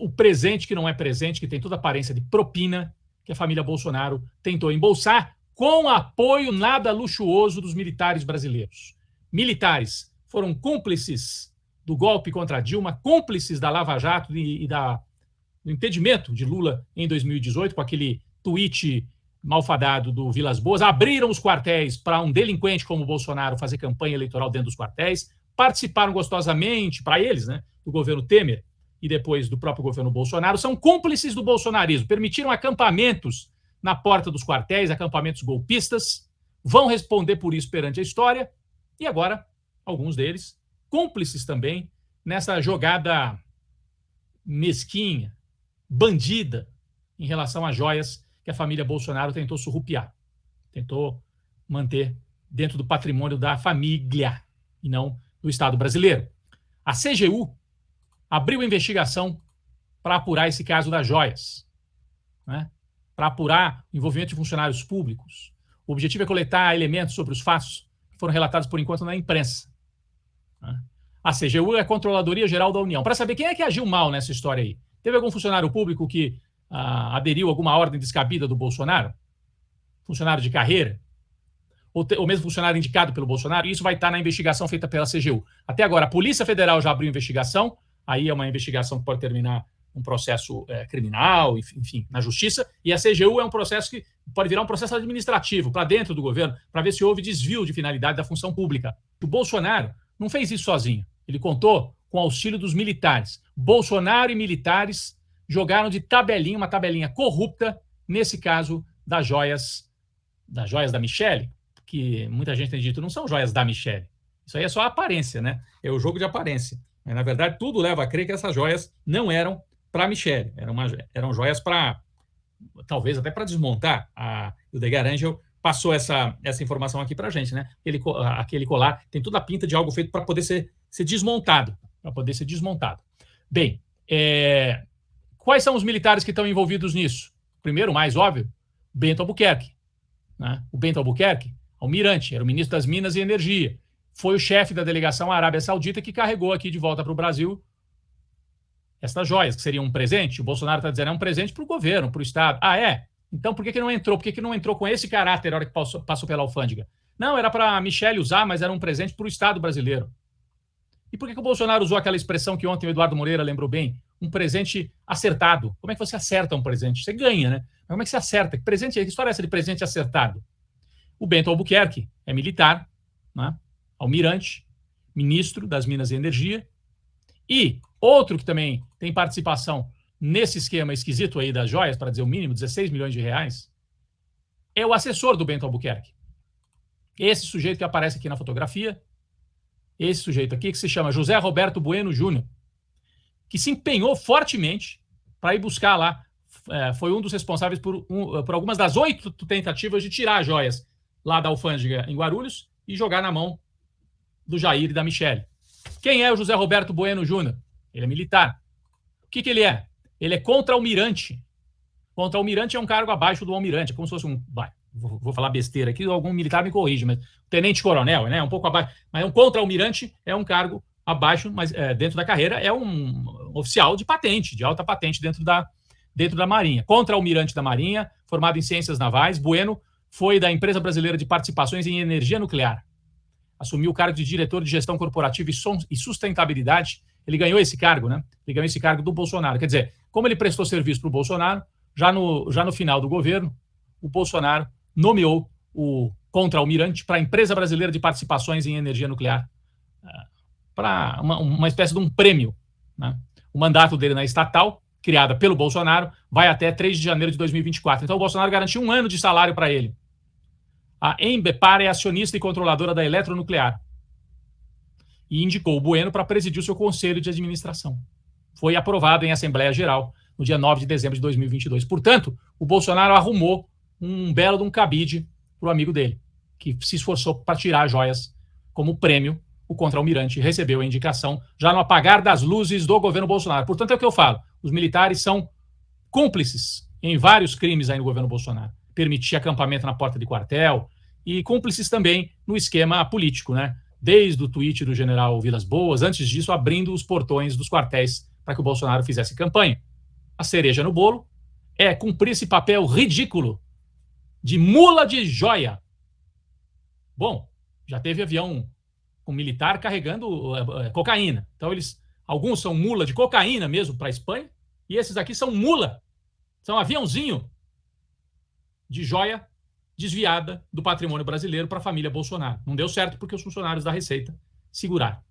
o presente que não é presente, que tem toda a aparência de propina, que a família Bolsonaro tentou embolsar com apoio nada luxuoso dos militares brasileiros. Militares foram cúmplices do golpe contra Dilma, cúmplices da Lava Jato e do impedimento de Lula em 2018, com aquele tweet malfadado do Vilas Boas, abriram os quartéis para um delinquente como o Bolsonaro fazer campanha eleitoral dentro dos quartéis, participaram gostosamente, para eles, né, do governo Temer e depois do próprio governo Bolsonaro, são cúmplices do bolsonarismo, permitiram acampamentos na porta dos quartéis, acampamentos golpistas, vão responder por isso perante a história, e agora, alguns deles, cúmplices também nessa jogada mesquinha, bandida, em relação às joias que a família Bolsonaro tentou surrupiar, tentou manter dentro do patrimônio da família e não do Estado brasileiro. A CGU abriu investigação para apurar esse caso das joias, né? Para apurar o envolvimento de funcionários públicos. O objetivo é coletar elementos sobre os fatos que foram relatados por enquanto na imprensa, né? A CGU é a Controladoria Geral da União. Para saber quem é que agiu mal nessa história aí. Teve algum funcionário público que aderiu a alguma ordem descabida do Bolsonaro? Funcionário de carreira? Ou mesmo funcionário indicado pelo Bolsonaro? Isso vai estar na investigação feita pela CGU. Até agora, a Polícia Federal já abriu investigação. Aí é uma investigação que pode terminar um processo criminal, enfim, na justiça. E a CGU é um processo que pode virar um processo administrativo para dentro do governo, para ver se houve desvio de finalidade da função pública. O Bolsonaro não fez isso sozinho. Ele contou com o auxílio dos militares. Bolsonaro e militares jogaram de tabelinha, uma tabelinha corrupta, nesse caso das joias da Michelle, que muita gente tem dito não são joias da Michelle. Isso aí é só a aparência, né? É o jogo de aparência. Mas, na verdade, tudo leva a crer que essas joias não eram para a Michelle. Eram joias para, talvez até para desmontar. O Edgar Angel passou essa informação aqui para a gente, né? Aquele colar tem toda a pinta de algo feito para poder ser desmontado. Bem, quais são os militares que estão envolvidos nisso? Primeiro, o mais óbvio, Bento Albuquerque, né? O Bento Albuquerque, almirante, era o ministro das Minas e Energia. Foi o chefe da delegação Arábia Saudita que carregou aqui de volta para o Brasil estas joias, que seriam um presente. O Bolsonaro está dizendo é um presente para o governo, para o Estado. Ah, é? Então por que não entrou? Por que não entrou com esse caráter na hora que passou pela alfândega? Não, era para a Michelle usar, mas era um presente para o Estado brasileiro. E por que o Bolsonaro usou aquela expressão que ontem o Eduardo Moreira lembrou bem? Um presente acertado. Como é que você acerta um presente? Você ganha, né? Mas como é que você acerta? Que história é essa de presente acertado? O Bento Albuquerque é militar, né? Almirante, ministro das Minas e Energia, e outro que também tem participação nesse esquema esquisito aí das joias, para dizer o mínimo, 16 milhões de reais, é o assessor do Bento Albuquerque. Esse sujeito que aparece aqui na fotografia, esse sujeito aqui, que se chama José Roberto Bueno Júnior, que se empenhou fortemente para ir buscar lá, foi um dos responsáveis por algumas das 8 tentativas de tirar as joias lá da alfândega em Guarulhos e jogar na mão do Jair e da Michelle. Quem é o José Roberto Bueno Júnior? Ele é militar. O que ele é? Ele é contra-almirante. Contra-almirante é um cargo abaixo do almirante, é como se fosse um... Vou falar besteira aqui, algum militar me corrige, mas tenente-coronel, né? Um pouco abaixo. Mas um contra-almirante é um cargo abaixo, mas dentro da carreira é um oficial de patente, de alta patente dentro da Marinha. Contra-almirante da Marinha, formado em Ciências Navais, Bueno foi da Empresa Brasileira de Participações em Energia Nuclear. Assumiu o cargo de diretor de gestão corporativa e sustentabilidade. Ele ganhou esse cargo, né? Ele ganhou esse cargo do Bolsonaro. Quer dizer, como ele prestou serviço para o Bolsonaro, já no final do governo, o Bolsonaro nomeou o contra-almirante para a Empresa Brasileira de Participações em Energia Nuclear, para uma espécie de um prêmio, né? O mandato dele na estatal, criada pelo Bolsonaro, vai até 3 de janeiro de 2024. Então o Bolsonaro garantiu 1 ano de salário para ele. A Embepar é acionista e controladora da Eletronuclear e indicou o Bueno para presidir o seu conselho de administração. Foi aprovado em Assembleia Geral no dia 9 de dezembro de 2022. Portanto, o Bolsonaro arrumou um belo de um cabide para o amigo dele, que se esforçou para tirar as joias como prêmio. O contra-almirante recebeu a indicação já no apagar das luzes do governo Bolsonaro. Portanto, é o que eu falo. Os militares são cúmplices em vários crimes aí no governo Bolsonaro. Permitir acampamento na porta de quartel e cúmplices também no esquema político, né? Desde o tweet do general Vilas Boas, antes disso, abrindo os portões dos quartéis para que o Bolsonaro fizesse campanha. a cereja no bolo é cumprir esse papel ridículo de mula de joia. Bom, já teve avião com militar carregando cocaína. Então, alguns são mula de cocaína mesmo para a Espanha, e esses aqui são mula. São aviãozinho de joia desviada do patrimônio brasileiro para a família Bolsonaro. Não deu certo porque os funcionários da Receita seguraram.